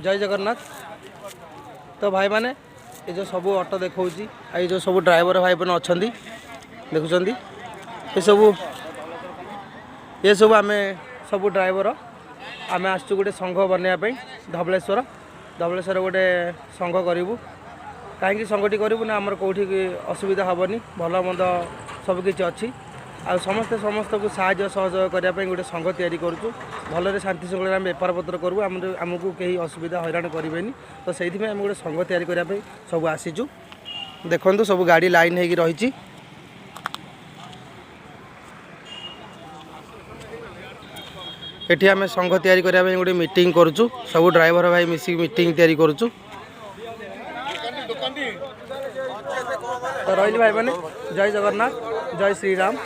जय जगन्नाथ। तो भाई मैंने ये जो सब ऑटो देखा ये जो सब ड्राइवर भाई मैंने अच्छा देखुं ये सब आम सब ड्राइवर आम आसचु गोटे संघ बनवाई धवलेश्वर धवलेश्वर गोटे संघ करूँ कहीं संघटी करूँ ना आमर कौटी असुविधा हेनी भल मंद सबकि अच्छी आ समस्ते समस्त को साहय सहयोग करने गोटे संघ तैयारी करूँ भलरे शांति शृंखला बेपार पत्र करूँ आमको कहीं असुविधा हैरान करें तो से आम गोटे संघ तैयारी करने सब आसीचु देखु सब गाड़ी लाइन हो रही एठी आम संघ तैयारी करने गोटे मीटिंग करूँ सब ड्राइवर भाई मिसिक मीटिंग तैयारी करूँ तो रही भाई मैंने जय जगन्नाथ जय श्रीराम।